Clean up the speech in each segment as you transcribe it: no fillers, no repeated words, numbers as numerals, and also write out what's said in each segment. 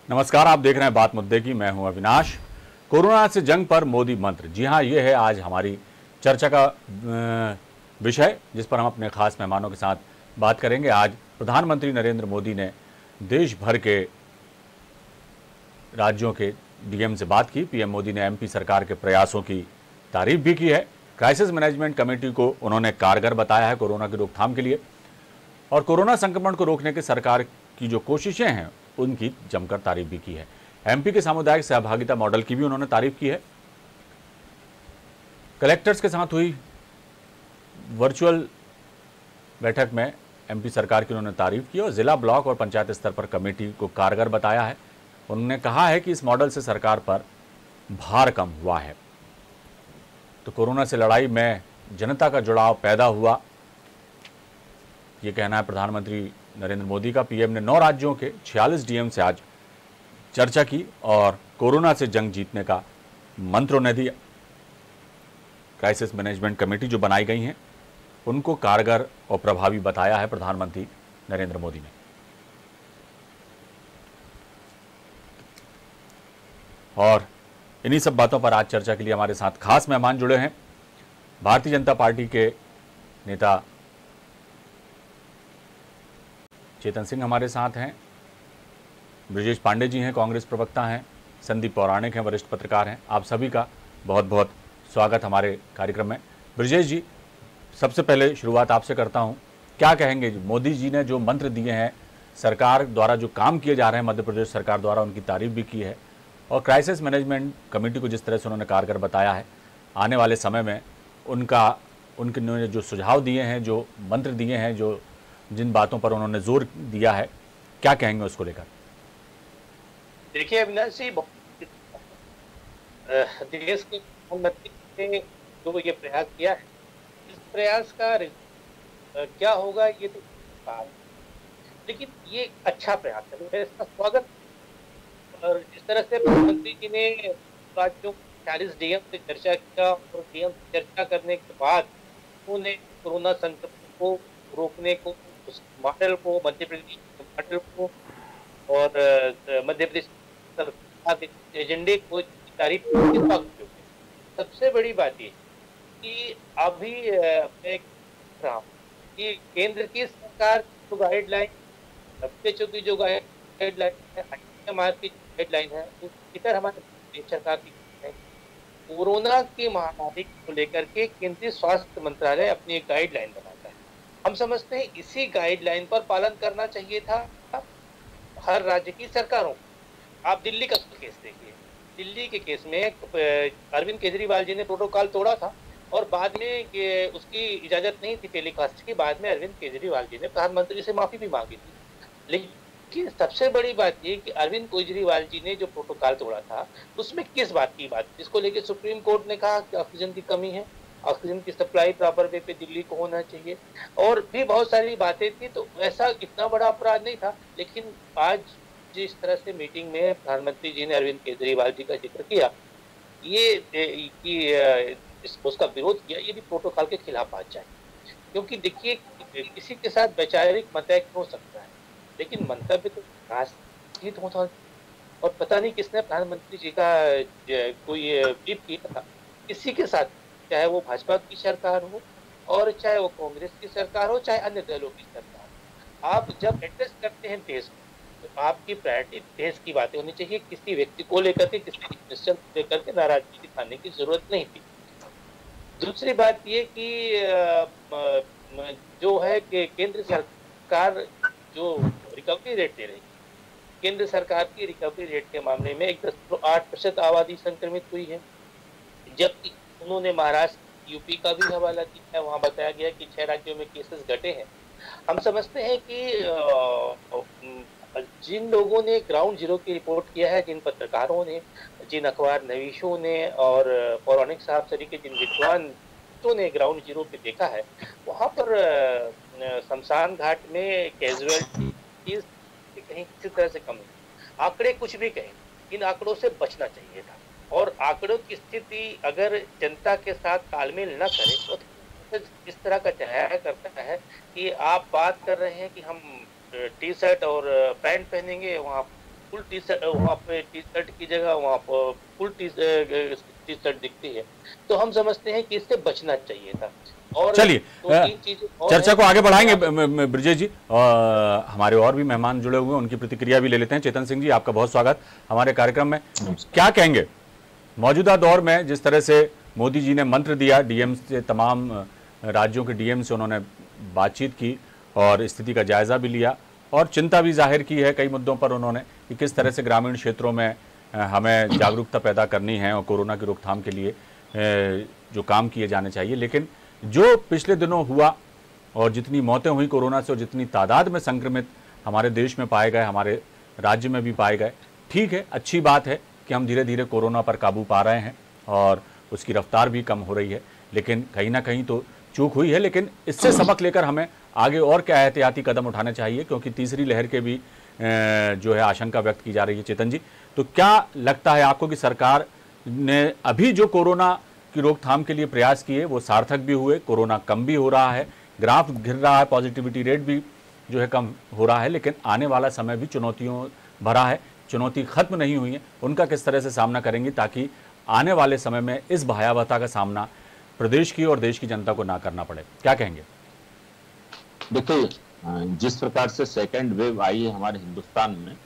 नमस्कार, आप देख रहे हैं बात मुद्दे की। मैं हूं अविनाश। कोरोना से जंग पर मोदी मंत्र, जी हां, ये है आज हमारी चर्चा का विषय, जिस पर हम अपने खास मेहमानों के साथ बात करेंगे। आज प्रधानमंत्री नरेंद्र मोदी ने देश भर के राज्यों के डीएम से बात की। पीएम मोदी ने एमपी सरकार के प्रयासों की तारीफ भी की है। क्राइसिस मैनेजमेंट कमेटी को उन्होंने कारगर बताया है कोरोना की रोकथाम के लिए, और कोरोना संक्रमण को रोकने की सरकार की जो कोशिशें हैं उनकी जमकर तारीफ भी की है। एमपी के सामुदायिक सहभागिता मॉडल की भी उन्होंने तारीफ की है। कलेक्टर्स के साथ हुई वर्चुअल बैठक में एमपी सरकार की उन्होंने तारीफ की और जिला, ब्लॉक और पंचायत स्तर पर कमेटी को कारगर बताया है। उन्होंने कहा है कि इस मॉडल से सरकार पर भार कम हुआ है। तो कोरोना से लड़ाई में जनता का जुड़ाव पैदा हुआ, ये कहना है प्रधानमंत्री नरेंद्र मोदी का। पीएम ने 9 राज्यों के 46 डीएम से आज चर्चा की और कोरोना से जंग जीतने का मंत्र उन्हें दिया। क्राइसिस मैनेजमेंट कमेटी जो बनाई गई हैं उनको कारगर और प्रभावी बताया है प्रधानमंत्री नरेंद्र मोदी ने। और इन्हीं सब बातों पर आज चर्चा के लिए हमारे साथ खास मेहमान जुड़े हैं। भारतीय जनता पार्टी के नेता चेतन सिंह हमारे साथ हैं, ब्रजेश पांडे जी हैं, कांग्रेस प्रवक्ता हैं, संदीप पौराणिक हैं, वरिष्ठ पत्रकार हैं। आप सभी का बहुत बहुत स्वागत हमारे कार्यक्रम में। ब्रजेश जी, सबसे पहले शुरुआत आपसे करता हूं। क्या कहेंगे, मोदी जी ने जो मंत्र दिए हैं, सरकार द्वारा जो काम किए जा रहे हैं मध्य प्रदेश सरकार द्वारा, उनकी तारीफ भी की है, और क्राइसिस मैनेजमेंट कमेटी को जिस तरह से उन्होंने कारगर बताया है, आने वाले समय में उनके जो सुझाव दिए हैं, जो मंत्र दिए हैं, जो जिन बातों पर उन्होंने जोर दिया है, क्या कहेंगे उसको लेकर? देखिए अविनाश जी, देश के प्रधानमंत्री ने जो ये प्रयास किया है, इस प्रयास का क्या होगा ये तो बात, लेकिन ये अच्छा प्रयास है, मैं इसका स्वागत। और जिस तरह से प्रधानमंत्री जी ने राज्यों 40 डीएम से चर्चा किया और डीएम से चर्चा करने के बाद उन्होंने कोरोना संक्रमण को रोकने को, उस मॉडल को, मध्य प्रदेश मॉडल को और मध्य प्रदेश सरकार के एजेंडे को तारीफ की। सबसे बड़ी बात ये कि अभी मैं रहा हूँ कि केंद्र की सरकार जो गाइडलाइन, WHO की जो गाइडलाइन है, ICMR की गाइडलाइन है, उसी तरह हमारे देश सरकार की कोरोना की महामारी को लेकर के केंद्रीय स्वास्थ्य मंत्रालय अपनी एक गाइडलाइन बनाता है। हम समझते हैं इसी गाइडलाइन पर पालन करना चाहिए था हर राज्य की सरकारों को। आप दिल्ली का केस देखिए, दिल्ली के केस में अरविंद केजरीवाल जी ने प्रोटोकॉल तोड़ा था और बाद में उसकी इजाजत नहीं थी टेलीकास्ट की। बाद में अरविंद केजरीवाल जी ने प्रधानमंत्री से माफी भी मांगी थी। लेकिन सबसे बड़ी बात ये कि अरविंद केजरीवाल जी ने जो प्रोटोकॉल तोड़ा था उसमें किस बात की बात, जिसको लेकर सुप्रीम कोर्ट ने कहा कि ऑक्सीजन की कमी है, ऑक्सीजन की सप्लाई प्रॉपर वे पे दिल्ली को होना चाहिए, और भी बहुत सारी बातें थी। तो ऐसा इतना बड़ा अपराध नहीं था। लेकिन आज जिस तरह से मीटिंग में प्रधानमंत्री जी ने अरविंद केजरीवाल जी का जिक्र किया, ये कि उसका विरोध किया, ये भी प्रोटोकॉल के खिलाफ बात जाए। क्योंकि देखिए, किसी के साथ वैचारिक मतैक हो सकता है, लेकिन मंतव्य तो राजनीतिक होता। और पता नहीं किसने प्रधानमंत्री जी का कोई ब्रीफ किया था किसी के साथ, चाहे वो भाजपा की सरकार हो और चाहे वो कांग्रेस की सरकार हो, चाहे अन्य दलों की सरकार। आप जब एड्रेस करते हैं देश को, तो आपकी प्रायोरिटी देश की बातें होनी चाहिए। किसी व्यक्ति को लेकर के, किसी मिनिस्टर को लेकर के नाराजगी दिखाने की जरूरत नहीं थी। दूसरी बात ये कि जो है कि केंद्र सरकार जो रिकवरी रेट दे रही है, केंद्र सरकार की रिकवरी रेट के मामले में 10.8% आबादी संक्रमित हुई है, जबकि उन्होंने महाराष्ट्र, यूपी का भी हवाला दिया है। वहां बताया गया कि 6 राज्यों में केसेस घटे हैं। हम समझते हैं कि जिन लोगों ने ग्राउंड जीरो की रिपोर्ट किया है, जिन पत्रकारों ने, जिन अखबार नवीशों ने और पौराणिक साहब तरीके जिन विद्वान ने ग्राउंड जीरो पे देखा है, वहां पर शमशान घाट में कैजुअलिटीज कहीं किसी तरह से कम है। आंकड़े कुछ भी कहें, इन आंकड़ों से बचना चाहिए था। और आंकड़ों की स्थिति अगर जनता के साथ तालमेल न करे तो इस तरह का जाया करता है कि आप बात कर रहे हैं कि हम टी शर्ट और पैंट पहनेंगे, वहाँ फुल टी शर्ट, वहाँ पे टी शर्ट की जगह वहाँ पर फुल टी शर्ट दिखती है, तो हम समझते हैं कि इससे बचना चाहिए था। और चलिए दो तीन चीजें और चर्चा हैं को आगे जो बढ़ाएंगे आप ब्रजेश जी। हमारे और भी मेहमान जुड़े हुए हैं, उनकी प्रतिक्रिया भी ले लेते हैं। चेतन सिंह जी, आपका बहुत स्वागत हमारे कार्यक्रम में। क्या कहेंगे मौजूदा दौर में, जिस तरह से मोदी जी ने मंत्र दिया, डीएम से, तमाम राज्यों के डीएम से उन्होंने बातचीत की और स्थिति का जायजा भी लिया और चिंता भी जाहिर की है कई मुद्दों पर उन्होंने, कि किस तरह से ग्रामीण क्षेत्रों में हमें जागरूकता पैदा करनी है और कोरोना की रोकथाम के लिए जो काम किए जाने चाहिए। लेकिन जो पिछले दिनों हुआ और जितनी मौतें हुई कोरोना से और जितनी तादाद में संक्रमित हमारे देश में पाए गए, हमारे राज्य में भी पाए गए, ठीक है, अच्छी बात है कि हम धीरे धीरे कोरोना पर काबू पा रहे हैं और उसकी रफ्तार भी कम हो रही है, लेकिन कहीं ना कहीं तो चूक हुई है। लेकिन इससे सबक लेकर हमें आगे और क्या एहतियाती कदम उठाने चाहिए, क्योंकि तीसरी लहर के भी जो है आशंका व्यक्त की जा रही है। चेतन जी, तो क्या लगता है आपको कि सरकार ने अभी जो कोरोना की रोकथाम के लिए प्रयास किए वो सार्थक भी हुए? कोरोना कम भी हो रहा है, ग्राफ गिर रहा है, पॉजिटिविटी रेट भी जो है कम हो रहा है, लेकिन आने वाला समय भी चुनौतियों भरा है, चुनौती खत्म नहीं हुई है, उनका किस तरह से सामना करेंगे ताकि आने वाले समय में इस भयावहता का सामना प्रदेश की और देश की जनता को ना करना पड़े? क्या कहेंगे? देखिए, जिस प्रकार से सेकेंड वेव आई है हमारे हिंदुस्तान में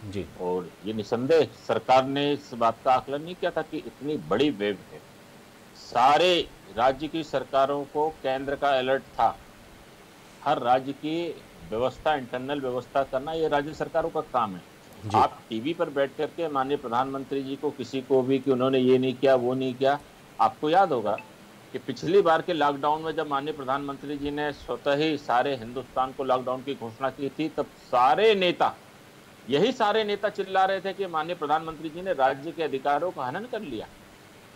जी, और ये निसंदेह सरकार ने इस बात का आकलन नहीं किया था कि इतनी बड़ी वेव है। सारे राज्य की सरकारों को केंद्र का अलर्ट था। हर राज्य की व्यवस्था, इंटरनल व्यवस्था करना ये राज्य सरकारों का काम है। आप टीवी पर बैठ करके माननीय प्रधानमंत्री जी को, किसी को भी, कि उन्होंने ये नहीं किया, वो नहीं किया। आपको याद होगा कि पिछली बार के लॉकडाउन में जब माननीय प्रधानमंत्री जी ने स्वतः ही सारे हिंदुस्तान को लॉकडाउन की घोषणा की थी, तब सारे नेता चिल्ला रहे थे कि माननीय प्रधानमंत्री जी ने राज्य के अधिकारों का हनन कर लिया।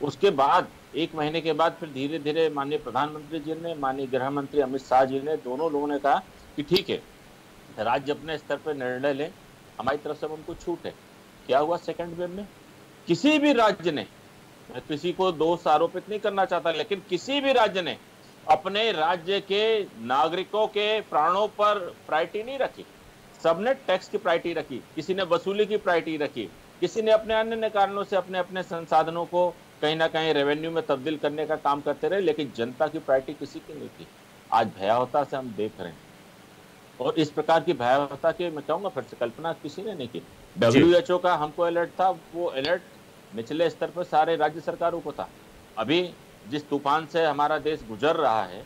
उसके बाद 1 महीने के बाद फिर धीरे धीरे माननीय प्रधानमंत्री जी ने, माननीय गृह मंत्री अमित शाह जी ने, दोनों लोगों ने कहा कि ठीक है, राज्य अपने स्तर पर निर्णय लें, हमारी तरफ से उनको छूट है। क्या हुआ सेकंड वेव में? किसी भी राज्य ने, मैं किसी को दोष आरोपित नहीं करना चाहता, लेकिन किसी भी राज्य ने अपने राज्य के नागरिकों के प्राणों पर प्रायोरिटी नहीं रखी। सबने टैक्स की प्रायोरिटी रखी, किसी ने वसूली की प्रायोरिटी रखी, किसी ने अपने अन्य कारणों से अपने अपने संसाधनों को कहीं ना कहीं रेवेन्यू में तब्दील करने का काम करते रहे, लेकिन जनता की प्रायोरिटी किसी की नहीं थी। आज भयावहता से हम देख रहे हैं और इस प्रकार की भयावहता की मैं कहूंगा फिर से कल्पना किसी ने नहीं की। WHO का हमको अलर्ट था, वो अलर्ट निचले स्तर पर सारे राज्य सरकारों को था। अभी जिस तूफान से हमारा देश गुजर रहा है,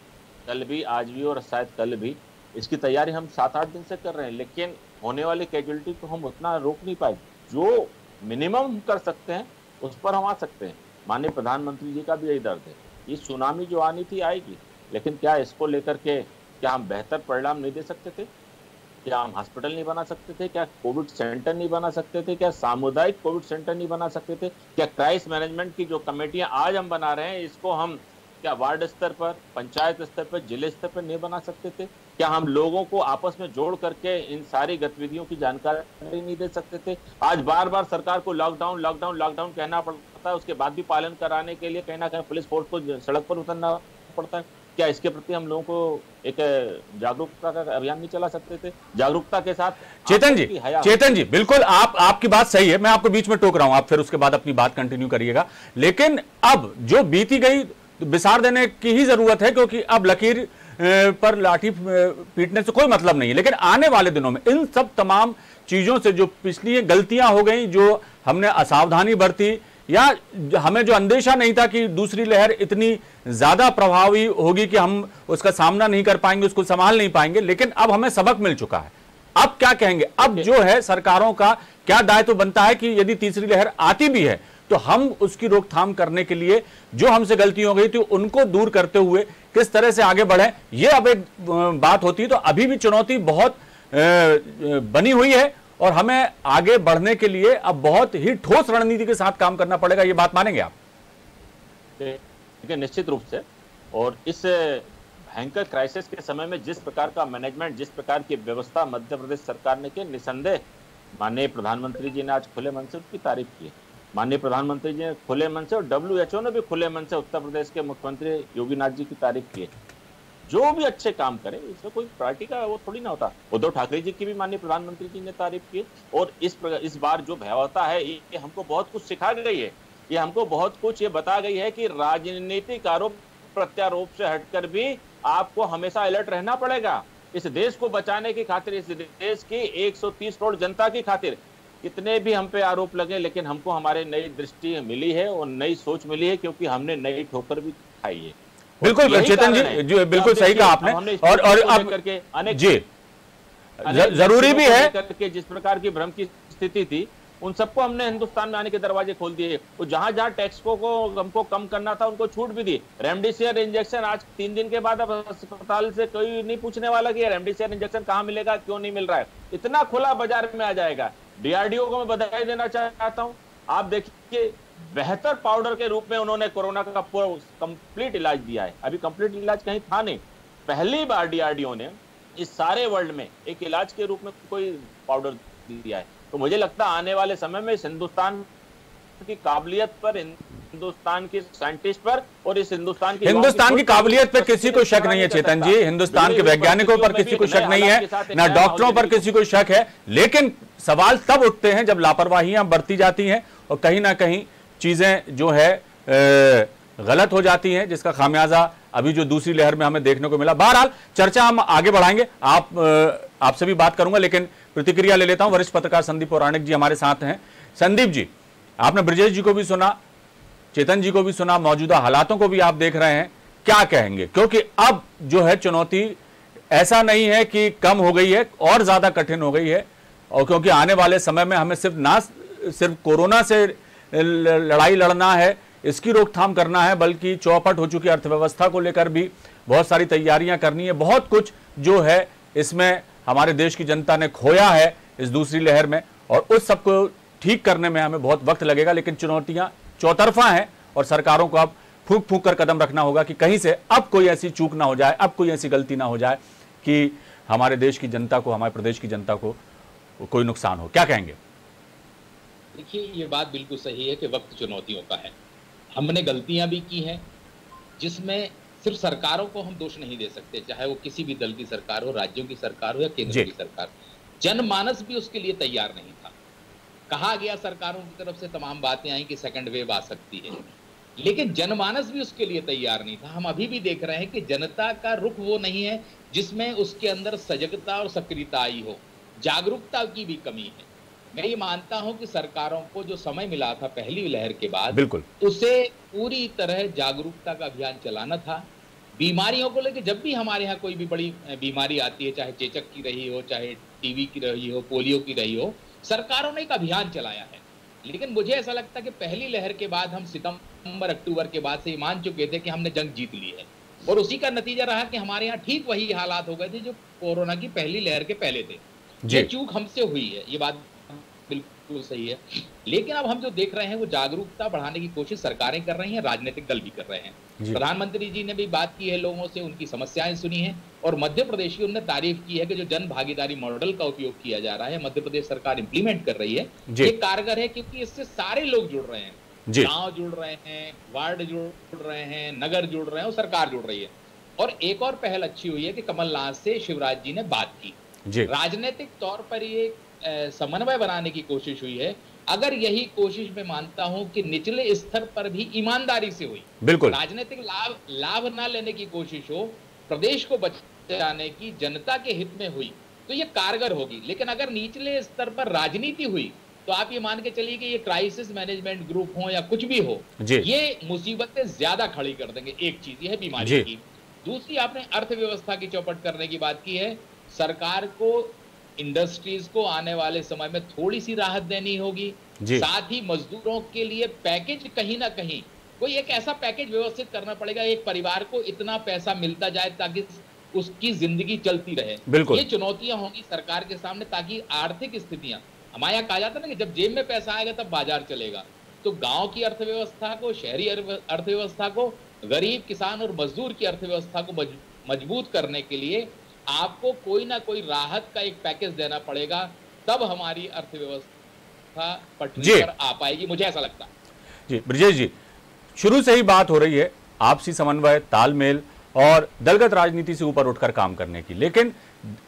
कल भी, आज भी और शायद कल भी, इसकी तैयारी हम 7-8 दिन से कर रहे हैं, लेकिन होने वाली कैजुअलिटी को हम उतना रोक नहीं पाए। जो मिनिमम हम कर सकते हैं उस पर हम आ सकते हैं। माननीय प्रधानमंत्री जी का भी यही दर्द है। ये सुनामी जो आनी थी आएगी, लेकिन क्या इसको लेकर के क्या हम बेहतर परिणाम नहीं दे सकते थे? क्या हम हॉस्पिटल नहीं बना सकते थे? क्या कोविड सेंटर नहीं बना सकते थे? क्या सामुदायिक कोविड सेंटर नहीं बना सकते थे? क्या क्राइसिस मैनेजमेंट की जो कमेटियां आज हम बना रहे हैं, इसको हम क्या वार्ड स्तर पर, पंचायत स्तर पर, जिले स्तर पर नहीं बना सकते थे? क्या हम लोगों को आपस में जोड़ करके इन सारी गतिविधियों की जानकारी नहीं दे सकते थे? आज बार बार सरकार को लॉकडाउन लॉकडाउन लॉकडाउन कहना पड़ता है, उसके बाद भी पालन कराने के लिए कहीं ना कहीं पुलिस फोर्स को सड़क पर उतरना पड़ता है। क्या इसके प्रति हम लोगों को एक जागरूकता का अभियान नहीं चला सकते थे? जागरूकता के साथ चेतन जी बिल्कुल आपकी बात सही है, मैं आपको बीच में टोक रहा हूं, आप फिर उसके बाद अपनी बात कंटिन्यू करिएगा। लेकिन अब जो बीती गई विसार देने की ही जरूरत है, क्योंकि अब लकीर पर लाठी पीटने से कोई मतलब नहीं है। लेकिन आने वाले दिनों में इन सब तमाम चीजों से जो पिछली गलतियां हो गई, जो हमने असावधानी बरती, या हमें जो अंदेशा नहीं था कि दूसरी लहर इतनी ज्यादा प्रभावी होगी कि हम उसका सामना नहीं कर पाएंगे, उसको संभाल नहीं पाएंगे, लेकिन अब हमें सबक मिल चुका है। अब क्या कहेंगे? अब जो है सरकारों का क्या दायित्व बनता है कि यदि तीसरी लहर आती भी है तो हम उसकी रोकथाम करने के लिए जो हमसे गलती हो गई थी उनको दूर करते हुए किस तरह से आगे बढ़े, ये अब एक बात होती है। तो अभी भी चुनौती बहुत बनी हुई है और हमें आगे बढ़ने के लिए अब बहुत ही ठोस रणनीति के साथ काम करना पड़ेगा, ये बात मानेंगे आप? देखिए, निश्चित रूप से। और इस भयंकर क्राइसिस के समय में जिस प्रकार का मैनेजमेंट, जिस प्रकार की व्यवस्था मध्य प्रदेश सरकार ने की, निसंदेह माननीय प्रधानमंत्री जी ने आज खुले मन से उसकी तारीफ की। माननीय प्रधानमंत्री जी ने खुले मन से और WHO ने भी खुले मन से उत्तर प्रदेश के मुख्यमंत्री योगी नाथ जी की तारीफ की है। जो भी अच्छे काम करे, इसमें कोई पार्टी का वो थोड़ी ना होता। उद्धव ठाकरे जी की भी माननीय प्रधानमंत्री जी ने तारीफ की, और इस बार जो भयावहता है ये हमको बहुत कुछ सिखा गई है। ये हमको बहुत कुछ ये बता गई है कि राजनीतिक आरोप प्रत्यारोप से हटकर भी आपको हमेशा अलर्ट रहना पड़ेगा। इस देश को बचाने की खातिर, इस देश की 130 करोड़ जनता की खातिर कितने भी हम पे आरोप लगे, लेकिन हमको हमारे नई दृष्टि मिली है और नई सोच मिली है, क्योंकि हमने नई ठोकर भी खाई है। बिल्कुल चेतन जी, जो बिल्कुल सही कहा आपने। और अब करके अनेक जी जरूरी भी है करके जिस प्रकार की भ्रम की स्थिति थी, उन सबको हमने हिंदुस्तान में आने के दरवाजे खोल दिए। तो जहां जहां टैक्स को हमको कम करना था उनको छूट भी दी। रेमडेसिविर इंजेक्शन आज 3 दिन के बाद अब अस्पताल से कोई नहीं पूछने वाला कि रेमडेसिविर इंजेक्शन कहां मिलेगा, क्यों नहीं मिल रहा है, इतना खुला बाजार में आ जाएगा। डीआरडीओ को मैं बधाई देना चाहता हूं। आप देखिए, बेहतर पाउडर के रूप में उन्होंने कोरोना का कंप्लीट इलाज दिया है। अभी कंप्लीट इलाज कहीं था नहीं, पहली बार डीआरडीओ ने इस सारे वर्ल्ड में एक इलाज के रूप में कोई पाउडर दिया है। तो मुझे लगता है आने वाले समय में इस हिंदुस्तान की काबिलियत पर, हिंदुस्तान के साइंटिस्ट पर और इस हिंदुस्तान की काबिलियत पर किसी को शक नहीं है चेतन जी। हिंदुस्तान के वैज्ञानिकों पर किसी को शक नहीं है, ना डॉक्टरों पर किसी को शक है। लेकिन सवाल तब उठते हैं जब लापरवाहियां बरती जाती हैं और कहीं ना कहीं चीजें जो है गलत हो जाती हैं, जिसका खामियाजा अभी जो दूसरी लहर में हमें देखने को मिला। बहरहाल चर्चा हम आगे बढ़ाएंगे, आपसे भी बात करूंगा, लेकिन प्रतिक्रिया ले लेता हूं। वरिष्ठ पत्रकार संदीप पौराणिक जी हमारे साथ हैं। संदीप जी, आपने ब्रजेश जी को भी सुना, चेतन जी को भी सुना, मौजूदा हालातों को भी आप देख रहे हैं, क्या कहेंगे? क्योंकि अब जो है चुनौती ऐसा नहीं है कि कम हो गई है, और ज्यादा कठिन हो गई है। और क्योंकि आने वाले समय में हमें सिर्फ कोरोना से लड़ाई लड़ना है, इसकी रोकथाम करना है, बल्कि चौपट हो चुकी अर्थव्यवस्था को लेकर भी बहुत सारी तैयारियां करनी है। बहुत कुछ जो है इसमें हमारे देश की जनता ने खोया है इस दूसरी लहर में, और उस सबको ठीक करने में हमें बहुत वक्त लगेगा। लेकिन चुनौतियां चौतरफा हैं और सरकारों को अब फूंक फूंक कर कदम रखना होगा कि कहीं से अब कोई ऐसी चूक ना हो जाए, अब कोई ऐसी गलती ना हो जाए कि हमारे देश की जनता को, हमारे प्रदेश की जनता को कोई नुकसान हो। क्या कहेंगे? देखिए, ये बात बिल्कुल सही है कि वक्त चुनौतियों का है। हमने गलतियां भी की हैं, जिसमें सिर्फ सरकारों को हम दोष नहीं दे सकते, चाहे वो किसी भी दल की सरकार हो, राज्यों की सरकार हो या केंद्र की सरकार। जनमानस भी उसके लिए तैयार नहीं था। कहा गया, सरकारों की तरफ से तमाम बातें आई कि सेकंड वेव आ सकती है, लेकिन जनमानस भी उसके लिए तैयार नहीं था। हम अभी भी देख रहे हैं कि जनता का रुख वो नहीं है जिसमें उसके अंदर सजगता और सक्रियता आई हो। जागरूकता की भी कमी है। मैं ये मानता हूं कि सरकारों को जो समय मिला था पहली लहर के बाद, बिल्कुल उसे पूरी तरह जागरूकता का अभियान चलाना था। बीमारियों को लेकर जब भी हमारे यहाँ कोई भी बड़ी बीमारी आती है, चाहे चेचक की रही हो, चाहे टीबी की रही हो, पोलियो की रही हो, सरकारों ने एक अभियान चलाया है। लेकिन मुझे ऐसा लगता है कि पहली लहर के बाद हम सितंबर अक्टूबर के बाद से ये मान चुके थे कि हमने जंग जीत ली है, और उसी का नतीजा रहा कि हमारे यहाँ ठीक वही हालात हो गए थे जो कोरोना की पहली लहर के पहले थे। ये चूक हमसे हुई है, ये बात बिल्कुल सही है। लेकिन अब हम जो देख रहे हैं वो जागरूकता बढ़ाने की कोशिश सरकारें कर रही हैं, राजनीतिक दल भी कर रहे हैं। प्रधानमंत्री जी ने भी बात की है लोगों से, उनकी समस्याएं सुनी हैं, और मध्य प्रदेश की उन्होंने तारीफ की है कि जो जन भागीदारी मॉडल का उपयोग किया जा रहा है, मध्य प्रदेश सरकार इंप्लीमेंट कर रही है, ये कारगर है, क्योंकि इससे सारे लोग जुड़ रहे हैं। गांव जुड़ रहे हैं, वार्ड जुड़ रहे हैं, नगर जुड़ रहे हैं और सरकार जुड़ रही है। और एक और पहल अच्छी हुई है कि कमलनाथ से शिवराज जी ने बात की। राजनीतिक तौर पर ये समन्वय बनाने की कोशिश हुई है। अगर यही कोशिश मैं मानता हूं कि निचले स्तर पर भी ईमानदारी से हुई, बिल्कुल राजनीतिक लाभ ना लेने की कोशिश हो, प्रदेश को बचाने की जनता के हित में हुई, तो ये कारगर होगी। लेकिन अगर निचले स्तर पर राजनीति हुई तो आप ये मान के चलिए कि ये क्राइसिस मैनेजमेंट ग्रुप हो या कुछ भी हो, ये मुसीबतें ज्यादा खड़ी कर देंगे। एक चीज ये है बीमारी की। दूसरी, आपने अर्थव्यवस्था की चौपट करने की बात की है। सरकार को, इंडस्ट्रीज को आने वाले समय में थोड़ी सी राहत देनी होगी। साथ ही मजदूरों के लिए पैकेज कहीं ना कहीं कोई एक ऐसा पैकेज व्यवस्थित करना पड़ेगा, एक परिवार को इतना पैसा मिलता जाए ताकि उसकी जिंदगी चलती रहे। ये चुनौतियां होंगी सरकार के सामने, ताकि आर्थिक स्थितियां, हमारे यहाँ कहा जाता है ना कि जब जेब में पैसा आएगा तब बाजार चलेगा। तो गांव की अर्थव्यवस्था को, शहरी अर्थव्यवस्था को, गरीब किसान और मजदूर की अर्थव्यवस्था को मजबूत करने के लिए आपको कोई ना कोई राहत का एक पैकेज देना पड़ेगा, तब हमारी अर्थव्यवस्था पटरी पर आ पाएगी, मुझे ऐसा लगता है। जी ब्रजेश जी, शुरू से ही बात हो रही है आपसी समन्वय, तालमेल और दलगत राजनीति से ऊपर उठकर काम करने की। लेकिन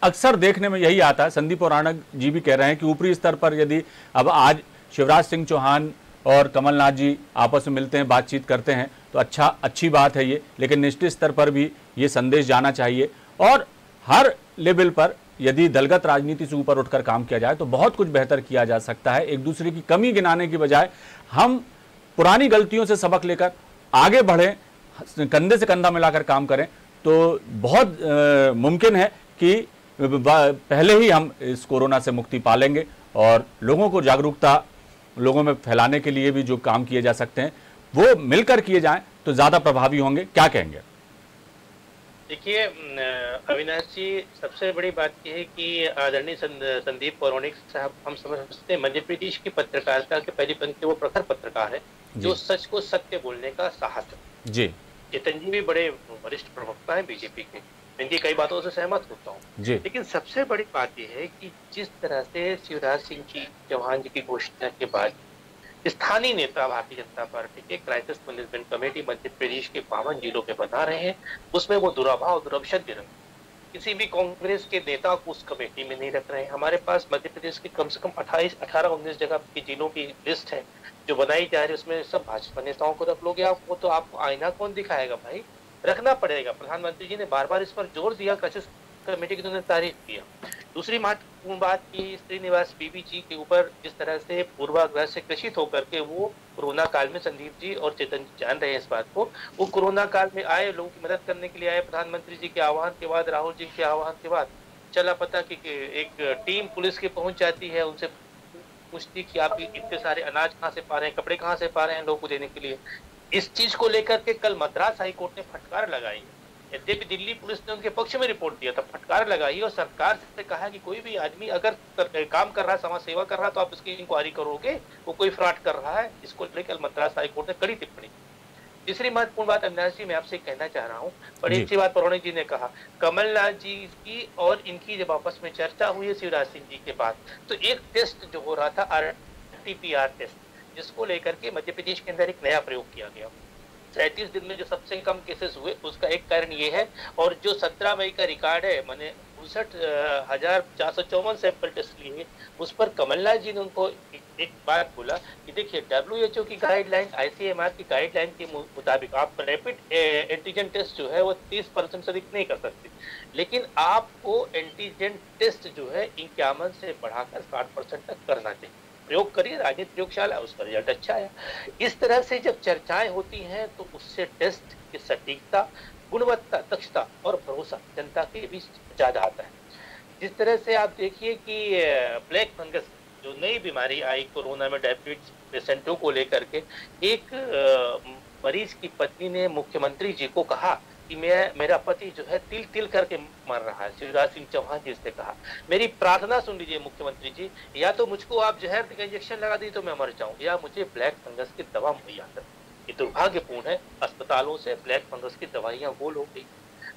अक्सर देखने में यही आता है, संदीप औराणक जी भी कह रहे हैं कि ऊपरी स्तर पर यदि अब आज शिवराज सिंह चौहान और कमलनाथ जी आपस में मिलते हैं, बातचीत करते हैं तो अच्छी बात है ये, लेकिन निचले स्तर पर भी ये संदेश जाना चाहिए और हर लेवल पर यदि दलगत राजनीति से ऊपर उठकर काम किया जाए तो बहुत कुछ बेहतर किया जा सकता है। एक दूसरे की कमी गिनाने की बजाय हम पुरानी गलतियों से सबक लेकर आगे बढ़ें, कंधे से कंधा मिलाकर काम करें तो बहुत मुमकिन है कि पहले ही हम इस कोरोना से मुक्ति पा लेंगे। और लोगों को जागरूकता लोगों में फैलाने के लिए भी जो काम किए जा सकते हैं वो मिलकर किए जाएं तो ज्यादा प्रभावी होंगे। क्या कहेंगे? देखिए अविनाश जी, सबसे बड़ी बात यह है कि आदरणीय संदीप औराणिक साहब, हम समझते हैं मध्य प्रदेश की पत्रकारिता के पहली पंक्ति वो प्रखर पत्रकार है जो सच को सत्य बोलने का साहस है। जी चेतन जी भी बड़े वरिष्ठ प्रवक्ता हैं बीजेपी के, इनकी कई बातों से सहमत होता हूँ। लेकिन सबसे बड़ी बात यह है कि जिस तरह से शिवराज सिंह चौहान जी की घोषणा के बाद स्थानीय नेता भारतीय जनता पार्टी के crisis management committee Madhya Pradesh के 52 जिलों में बना रहे हैं, उसमें वो दुराभाव दुरवशत दे रहे हैं, किसी भी कांग्रेस के नेता को उस कमेटी में नहीं रख रहे हैं। हमारे पास मध्य प्रदेश की कम से कम 18-19 जगह की जिलों की लिस्ट है जो बनाई जा रही है, उसमें सब भाजपा नेताओं को रख लोगे आप, वो तो आपको आईना कौन दिखाएगा भाई? रखना पड़ेगा। प्रधानमंत्री जी ने बार बार इस पर जोर दिया, क्राइसिस कमेटी की उन्होंने तारीफ किया। दूसरी महत्वपूर्ण बात की श्रीनिवास बीबी जी के ऊपर जिस तरह से पूर्वाग्रह से ग्रसित होकर के वो कोरोना काल में, संदीप जी और चेतन जी जान रहे हैं इस बात को, वो कोरोना काल में आए, लोगों की मदद करने के लिए आए। प्रधानमंत्री जी के आह्वान के बाद, राहुल जी के आह्वान के बाद चला पता कि एक टीम पुलिस की पहुंच जाती है, उनसे पूछती कि आप इतने सारे अनाज कहाँ से पा रहे हैं, कपड़े कहाँ से पा रहे हैं लोगों को देने के लिए। इस चीज को लेकर के कल मद्रास हाईकोर्ट ने फटकार लगाई। यद्यपि दिल्ली पुलिस ने उनके पक्ष में रिपोर्ट दिया था, फटकार लगाई और सरकार से कहा कि कोई भी आदमी अगर काम कर रहा है, समाज सेवा कर रहा है तो आप उसकी इंक्वायरी करोगे, वो कोई फ्रॉड कर रहा है। इसको लेकर मद्रास हाईकोर्ट ने कड़ी टिप्पणी। तीसरी महत्वपूर्ण बात अविनाश जी मैं आपसे कहना चाह रहा हूँ, बड़ी अच्छी बात औराणिक जी ने कहा, कमलनाथ जी की और इनकी जब आपस में चर्चा हुई है शिवराज सिंह जी के बाद, तो एक टेस्ट जो हो रहा था RT-PCR टेस्ट, जिसको लेकर के मध्य प्रदेश के अंदर एक नया प्रयोग किया गया। 37 दिन में जो सबसे कम केसेस हुए उसका एक कारण ये है, और जो 17 मई का रिकॉर्ड है, मैंने 59,454 सैंपल टेस्ट लिए, उस पर कमलनाथ जी ने उनको एक बात बोला कि देखिए WHO की गाइडलाइन, ICMR की गाइडलाइन के मुताबिक आप रैपिड एंटीजन टेस्ट जो है वो 30% से अधिक नहीं कर सकते, लेकिन आपको एंटीजन टेस्ट जो है 51 से बढ़ाकर 60% तक करना चाहिए। प्रयोग करिए, राजनीतिक प्रयोगशाला, उसका रिजल्ट अच्छा आया। इस तरह से जब चर्चाएं होती हैं तो उससे टेस्ट की सटीकता, गुणवत्ता, दक्षता और भरोसा जनता के बीच ज्यादा आता है। जिस तरह से आप देखिए कि ब्लैक फंगस जो नई बीमारी आई कोरोना में डायबिटीज पेशेंटों को लेकर के, एक मरीज की पत्नी ने मुख्यमंत्री जी को कहा कि मेरा पति जो है तिल तिल करके मर रहा है। शिवराज सिंह चौहान जी से कहा, मेरी प्रार्थना सुन लीजिए मुख्यमंत्री जी, या तो मुझको आप जहर का इंजेक्शन लगा दी तो मैं मर जाऊं, या मुझे ब्लैक फंगस की दवा मुहैया कर। ये दुर्भाग्यपूर्ण है, अस्पतालों से ब्लैक फंगस की दवाइयां गोल हो गई।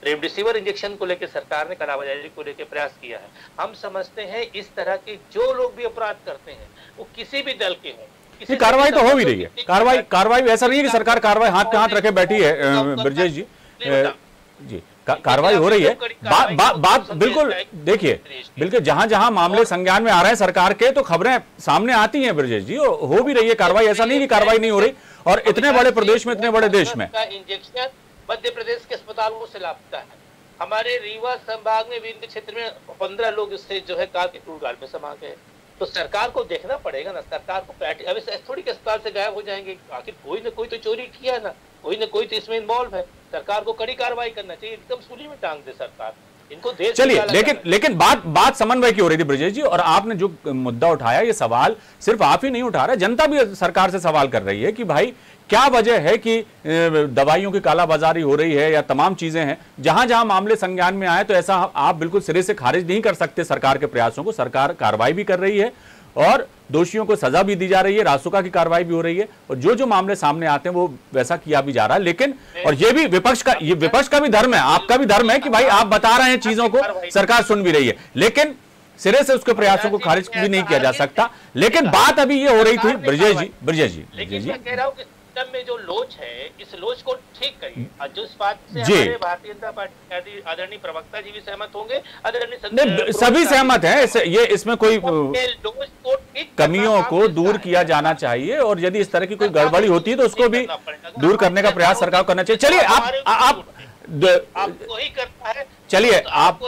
रेमडेसिविर इंजेक्शन को लेकर सरकार ने कालाबाजारी को लेकर प्रयास किया है। हम समझते हैं इस तरह के जो लोग भी अपराध करते हैं वो किसी भी दल के हों, कार्रवाई तो हो भी रही है। कार्रवाई ऐसा नहीं है कि सरकार कार्रवाई हाथ पे हाथ रखे बैठी है ब्रजेश जी, जी कार्रवाई हो रही है। बात बिल्कुल देखिए, बिल्कुल जहां जहां मामले संज्ञान में आ रहे हैं सरकार के, तो खबरें सामने आती हैं ब्रजेश जी, हो भी रही है कार्रवाई, ऐसा नहीं कि कार्रवाई नहीं हो रही। और इतने बड़े प्रदेश में, इतने बड़े देश में इंजेक्शन मध्य प्रदेश के अस्पतालों से लापता है। हमारे रीवा संभाग में विंध्य क्षेत्र में 15 लोग इससे जो है कार के टूलगाल में समा गए। तो सरकार को देखना पड़ेगा ना, सरकार को अब थोड़ी के अस्पताल से गायब हो जाएंगे, आखिर कोई ना कोई तो चोरी किया ना, कोई ना कोई तो इसमें इन्वॉल्व है। सरकार को कड़ी कार्रवाई करना चाहिए, एकदम सूली में टांग दे सरकार इनको। देर चलिए, लेकिन बात समन्वय की हो रही थी ब्रजेश जी, और आपने जो मुद्दा उठाया, ये सवाल सिर्फ आप ही नहीं उठा रहे, जनता भी सरकार से सवाल कर रही है कि भाई क्या वजह है कि दवाइयों की कालाबाजारी हो रही है या तमाम चीजें हैं। जहां जहां मामले संज्ञान में आए तो ऐसा आप बिल्कुल सिरे से खारिज नहीं कर सकते सरकार के प्रयासों को। सरकार कार्रवाई भी कर रही है और दोषियों को सजा भी दी जा रही है, रासुका की कार्रवाई भी हो रही है, और जो मामले सामने आते हैं वो वैसा किया भी जा रहा है। लेकिन और ये भी विपक्ष का भी धर्म है, आपका भी धर्म है कि भाई आप बता रहे हैं चीजों को, सरकार सुन भी रही है, लेकिन सिरे से उसके प्रयासों को खारिज भी नहीं किया जा सकता। लेकिन बात अभी ये हो रही थी ब्रजेश जी, कह रहा हूं कि सिस्टम में जो लोच है, इस लोच को ठीक करिए। और जो इस बात से हमारे भारतीय जनता पार्टी आदरणीय प्रवक्ता जी भी सहमत होंगे, आदरणीय सभी सहमत हैं, ये इसमें कोई कमियों को दूर किया जाना चाहिए, और यदि इस तरह की कोई गड़बड़ी होती है तो उसको भी दूर करने का प्रयास सरकार करना चाहिए। चलिए आपको ही करता है, चलिए आप,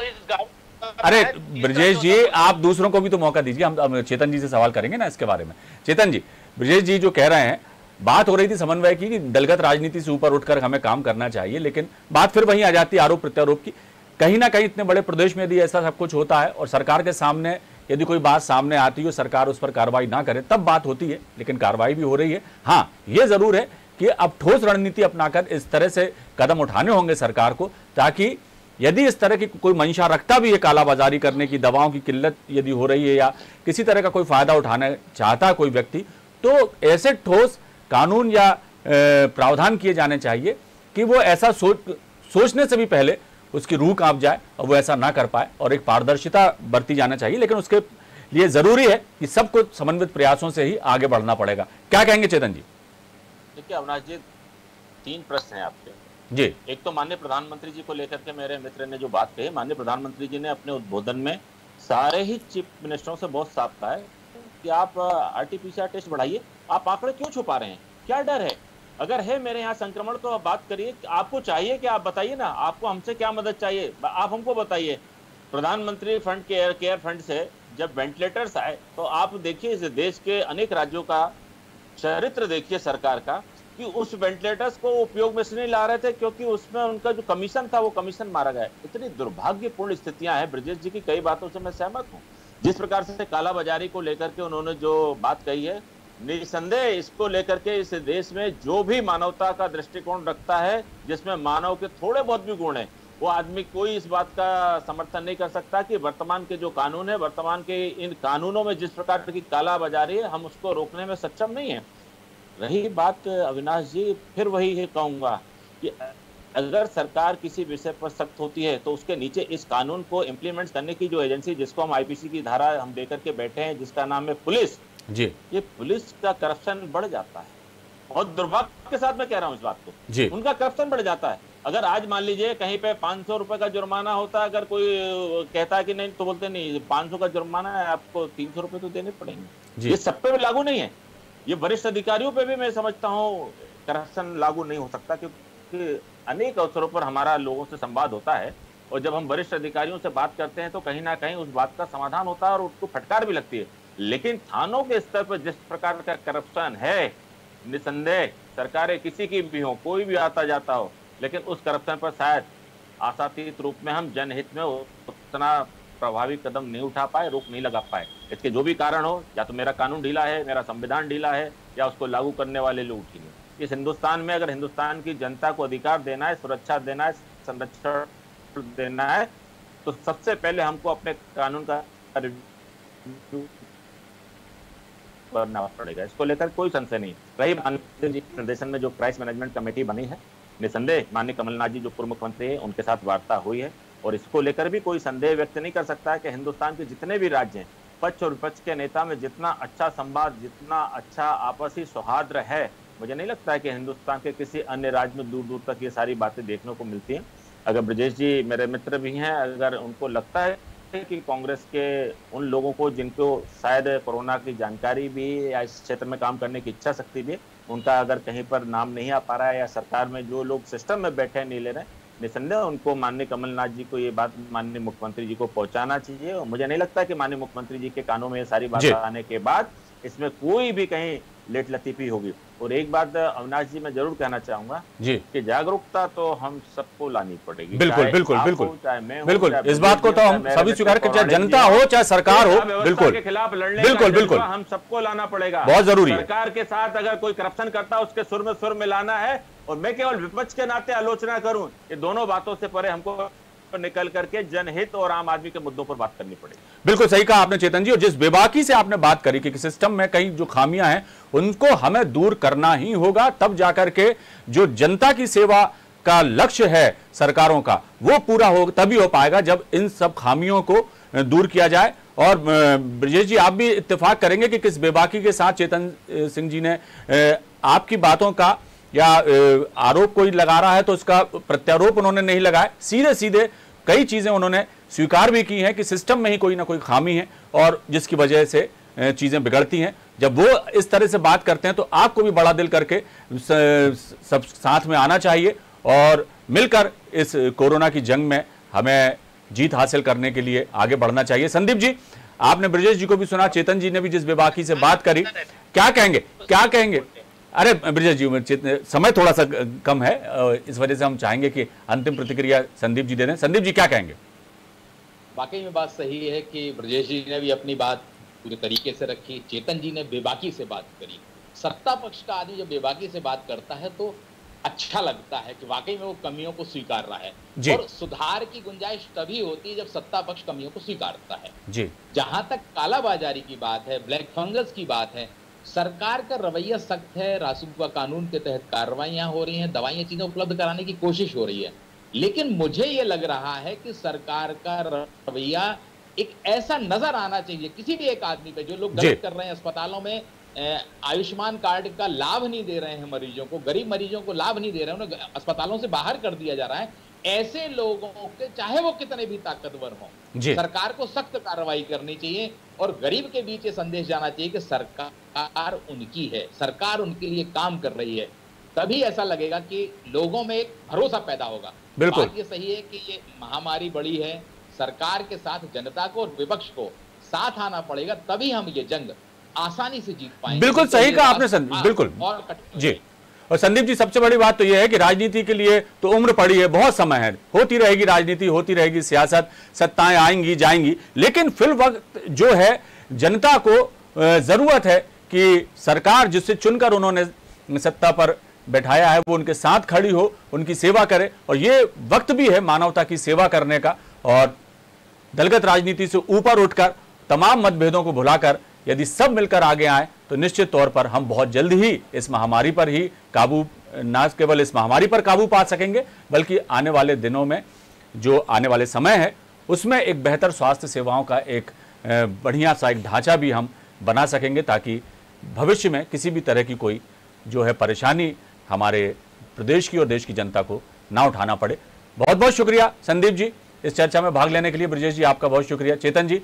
अरे ब्रजेश जी, आप दूसरों को भी तो मौका दीजिए। हम चेतन जी से सवाल करेंगे ना इसके बारे में। चेतन जी, ब्रजेश जी जो कह रहे हैं, बात हो रही थी समन्वय की कि दलगत राजनीति से ऊपर उठकर हमें काम करना चाहिए, लेकिन बात फिर वहीं आ जाती है आरोप प्रत्यारोप की। कहीं ना कहीं इतने बड़े प्रदेश में यदि ऐसा सब कुछ होता है और सरकार के सामने यदि कोई बात सामने आती है, सरकार उस पर कार्रवाई ना करे, तब बात होती है, लेकिन कार्रवाई भी हो रही है। हाँ, ये जरूर है कि अब ठोस रणनीति अपनाकर इस तरह से कदम उठाने होंगे सरकार को, ताकि यदि इस तरह की कोई मंशा रखता भी है कालाबाजारी करने की, दवाओं की किल्लत यदि हो रही है या किसी तरह का कोई फायदा उठाना चाहता है कोई व्यक्ति, तो ऐसे ठोस कानून या प्रावधान किए जाने चाहिए कि वो ऐसा सोचने से भी पहले उसकी रूह कांप जाए और वो ऐसा ना कर पाए, और एक पारदर्शिता बरती जाना चाहिए। लेकिन उसके लिए जरूरी है कि सबको समन्वित प्रयासों से ही आगे बढ़ना पड़ेगा। क्या कहेंगे चेतन जी? देखिए अविनाश जी, 3 प्रश्न हैं आपके जी। एक तो माननीय प्रधानमंत्री जी को लेकर के मेरे मित्र ने जो बात कही, माननीय प्रधानमंत्री जी ने अपने उद्बोधन में सारे ही चीफ मिनिस्टरों से बहुत साफ कहा है कि आप आरटीपीसीआर टेस्ट बढ़ाइए। आप आंकड़े क्यों छुपा रहे हैं? क्या डर है? अगर है मेरे यहाँ संक्रमण तो आप बात करिए। आपको चाहिए कि आप बताइए ना, आपको हमसे क्या मदद चाहिए, आप हमको बताइए। प्रधानमंत्री फंड केयर फंड से जब वेंटिलेटर्स आए तो आप देखिए इस देश के अनेक राज्यों का चरित्र देखिए सरकार का, कि उस वेंटिलेटर्स को उपयोग में से नहीं ला रहे थे क्योंकि उसमें उनका जो कमीशन था वो कमीशन मारा गया। इतनी दुर्भाग्यपूर्ण स्थितियां हैं। ब्रजेश जी की कई बातों से मैं सहमत हूँ। जिस प्रकार से कालाबाजारी को लेकर के उन्होंने जो बात कही है, निसंदेह इसको लेकर के इस देश में जो भी मानवता का दृष्टिकोण रखता है, जिसमें मानव के थोड़े बहुत भी गुण है, वो आदमी कोई इस बात का समर्थन नहीं कर सकता कि वर्तमान के जो कानून है, वर्तमान के इन कानूनों में जिस प्रकार की कालाबाजारी है, हम उसको रोकने में सक्षम नहीं है। रही बात अविनाश जी, फिर वही कहूंगा कि अगर सरकार किसी विषय पर सख्त होती है तो उसके नीचे इस कानून को इम्प्लीमेंट करने की जो एजेंसी, जिसको हम आईपीसी की धारा हम देकर के बैठे हैं, जिसका नाम है पुलिस जी, ये पुलिस का करप्शन बढ़ जाता है। बहुत दुर्भाग्य के साथ मैं कह रहा हूं इस बात को जी। उनका करप्शन बढ़ जाता है। अगर आज मान लीजिए कहीं पे 500 रुपए का जुर्माना होता है, अगर कोई कहता है कि नहीं, तो बोलते नहीं 500 का जुर्माना है, आपको 300 रुपए तो देने पड़ेंगे। ये सब पे भी लागू नहीं है। ये वरिष्ठ अधिकारियों पे भी मैं समझता हूँ करप्शन लागू नहीं हो सकता, क्योंकि अनेक अवसरों पर हमारा लोगों से संवाद होता है और जब हम वरिष्ठ अधिकारियों से बात करते हैं तो कहीं ना कहीं उस बात का समाधान होता है और उसको फटकार भी लगती है। लेकिन थानों के स्तर पर जिस प्रकार का करप्शन है, निसंदेह सरकारें किसी की भी हो, कोई भी आता जाता हो, लेकिन उस करप्शन पर शायद आशातीत रूप में हम जनहित में उतना प्रभावी कदम नहीं उठा पाए, रोक नहीं लगा पाए। इसके जो भी कारण हो, या तो मेरा कानून ढीला है, मेरा संविधान ढीला है, या उसको लागू करने वाले लोग ढीले। इस हिंदुस्तान में अगर हिंदुस्तान की जनता को अधिकार देना है, सुरक्षा देना है, संरक्षण देना है, तो सबसे पहले हमको अपने कानून का रिव्यू करना पड़ेगा। इसको लेकर कोई संशय नहीं। रही निर्देशन में जो क्राइसिस मैनेजमेंट कमेटी बनी है, निसंदेह माननीय कमलनाथ जी जो पूर्व मुख्यमंत्री है, उनके साथ वार्ता हुई है और इसको लेकर भी कोई संदेह व्यक्त नहीं कर सकता है कि हिंदुस्तान के जितने भी राज्य हैं, पक्ष और विपक्ष के नेता में जितना अच्छा संवाद, जितना अच्छा आपसी सौहार्द है, मुझे नहीं लगता है कि हिंदुस्तान के किसी अन्य राज्य में दूर दूर तक ये सारी बातें देखने को मिलती हैं। अगर ब्रजेश जी मेरे मित्र भी हैं, अगर उनको लगता है कि कांग्रेस के उन लोगों को जिनको शायद कोरोना की जानकारी भी या इस क्षेत्र में काम करने की इच्छा शक्ति भी, उनका अगर कहीं पर नाम नहीं आ पा रहा है या सरकार में जो लोग सिस्टम में बैठे नहीं ले रहे, निसंदेह उनको माननीय कमलनाथ जी को ये बात माननीय मुख्यमंत्री जी को पहुंचाना चाहिए। और मुझे नहीं लगता कि माननीय मुख्यमंत्री जी के कानों में ये सारी बातें आने के बाद इसमें कोई भी कहीं लेट लतीफी होगी। और एक बात अविनाश जी मैं जरूर कहना चाहूंगा जी कि जागरूकता तो हम सबको लानी पड़ेगी। बिल्कुल बिल्कुल बिल्कुल बिल्कुल, इस बात को तो हम सभी स्वीकार करें, चाहे जनता हो चाहे सरकार हो, बिल्कुल के खिलाफ लड़ने बिल्कुल बिल्कुल हम सबको लाना पड़ेगा। बहुत जरूरी है। सरकार के साथ अगर कोई करप्शन करता है उसके सुर में सुर मिलाना है, और मैं केवल विपक्ष के नाते आलोचना करूं, ये दोनों बातों से परे हमको निकल करके जनहित और आम आदमी के मुद्दों पर बात करनी पड़ेगी। बिल्कुल सही कहा आपने चेतन जी, और जिस बेबाकी से आपने बात करी कि सिस्टम में कई जो खामियां हैं उनको हमें दूर करना ही होगा, तब जाकर के जो जनता की सेवा का लक्ष्य है सरकारों का वो पूरा हो, तभी हो पाएगा जब इन सब खामियों को दूर किया जाए और ब्रजेश जी, आप भी इत्तेफाक करेंगे कि किस बेबाकी के साथ चेतन सिंह जी ने आपकी बातों का या आरोप कोई लगा रहा है तो उसका प्रत्यारोप उन्होंने नहीं लगाया, सीधे सीधे कई चीजें उन्होंने स्वीकार भी की हैं कि सिस्टम में ही कोई ना कोई खामी है और जिसकी वजह से चीजें बिगड़ती हैं। जब वो इस तरह से बात करते हैं तो आपको भी बड़ा दिल करके सब साथ में आना चाहिए और मिलकर इस कोरोना की जंग में हमें जीत हासिल करने के लिए आगे बढ़ना चाहिए। संदीप जी, आपने ब्रजेश जी को भी सुना, चेतन जी ने भी जिस बेबाकी से बात करी, क्या कहेंगे? अरे ब्रजेश जी, समय थोड़ा सा कम है, इस वजह से हम चाहेंगे कि अंतिम प्रतिक्रिया संदीप जी दे दें। संदीप जी, क्या कहेंगे? वाकई में बात सही है कि ब्रजेश जी ने भी अपनी बात पूरे तरीके से रखी, चेतन जी ने बेबाकी से बात करी। सत्ता पक्ष का आदमी जब बेबाकी से बात करता है तो अच्छा लगता है कि वाकई में वो कमियों को स्वीकार रहा है। और सुधार की गुंजाइश तभी होती है जब सत्ता पक्ष कमियों को स्वीकारता है जी। जहां तक कालाबाजारी की बात है, ब्लैक फंगस की बात है, सरकार का रवैया सख्त है, रासुका कानून के तहत कार्रवाइयां हो रही हैं, दवाइयां चीजें उपलब्ध कराने की कोशिश हो रही है, लेकिन मुझे ये लग रहा है कि सरकार का रवैया एक ऐसा नजर आना चाहिए किसी भी एक आदमी पे, जो लोग गलत कर रहे हैं, अस्पतालों में आयुष्मान कार्ड का लाभ नहीं दे रहे हैं मरीजों को, गरीब मरीजों को लाभ नहीं दे रहे हैं, उन्हें अस्पतालों से बाहर कर दिया जा रहा है, ऐसे लोगों के चाहे वो कितने भी ताकतवर हों, सरकार को सख्त कार्रवाई करनी चाहिए और गरीब के बीच ये संदेश जाना चाहिए कि सरकार उनकी है, सरकार उनके लिए काम कर रही है। तभी ऐसा लगेगा कि लोगों में एक भरोसा पैदा होगा। बिल्कुल, बात ये सही है कि ये महामारी बड़ी है, सरकार के साथ जनता को और विपक्ष को साथ आना पड़ेगा, तभी हम ये जंग आसानी से जीत पाएंगे। बिल्कुल सही कहा आपने संदीप, बिल्कुल जी। और संदीप जी, सबसे बड़ी बात तो यह है कि राजनीति के लिए तो उम्र पड़ी है, बहुत समय है, होती रहेगी राजनीति, होती रहेगी सियासत, सत्ताएं आएंगी जाएंगी, लेकिन फिल वक्त जो है जनता को जरूरत है कि सरकार जिससे चुनकर उन्होंने सत्ता पर बैठाया है वो उनके साथ खड़ी हो, उनकी सेवा करे। और ये वक्त भी है मानवता की सेवा करने का और दलगत राजनीति से ऊपर उठकर तमाम मतभेदों को भुलाकर यदि सब मिलकर आगे आए तो निश्चित तौर पर हम बहुत जल्द ही इस महामारी पर ही काबू, न केवल इस महामारी पर काबू पा सकेंगे बल्कि आने वाले दिनों में जो आने वाले समय है उसमें एक बेहतर स्वास्थ्य सेवाओं का एक बढ़िया सा एक ढांचा भी हम बना सकेंगे, ताकि भविष्य में किसी भी तरह की कोई जो है परेशानी हमारे प्रदेश की और देश की जनता को ना उठाना पड़े। बहुत बहुत शुक्रिया संदीप जी इस चर्चा में भाग लेने के लिए। ब्रजेश जी, आपका बहुत शुक्रिया। चेतन जी,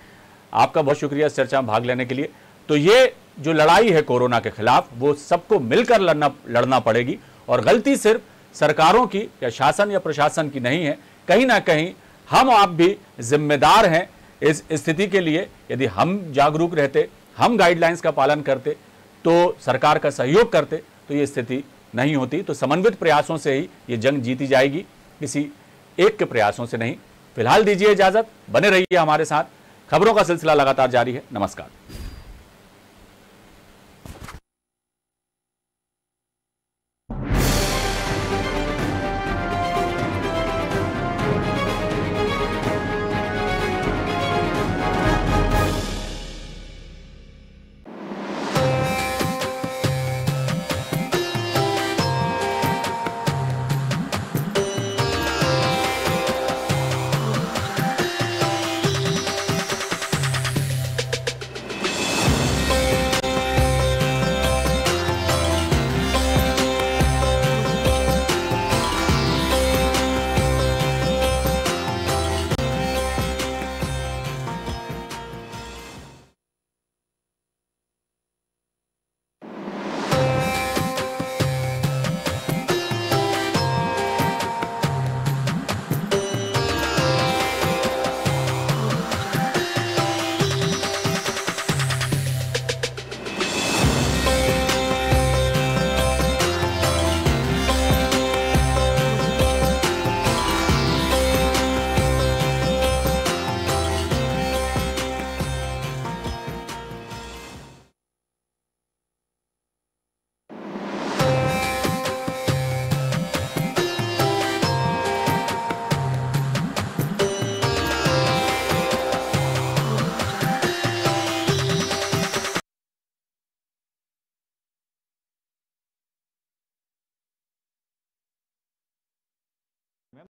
आपका बहुत शुक्रिया इस चर्चा में भाग लेने के लिए। तो ये जो लड़ाई है कोरोना के खिलाफ, वो सबको मिलकर लड़ना पड़ेगी और गलती सिर्फ सरकारों की या शासन या प्रशासन की नहीं है, कहीं ना कहीं हम आप भी जिम्मेदार हैं इस स्थिति के लिए। यदि हम जागरूक रहते, हम गाइडलाइंस का पालन करते, तो सरकार का सहयोग करते, तो ये स्थिति नहीं होती। तो समन्वित प्रयासों से ही ये जंग जीती जाएगी, किसी एक के प्रयासों से नहीं। फिलहाल दीजिए इजाजत, बने रहिए हमारे साथ, खबरों का सिलसिला लगातार जारी है। नमस्कार।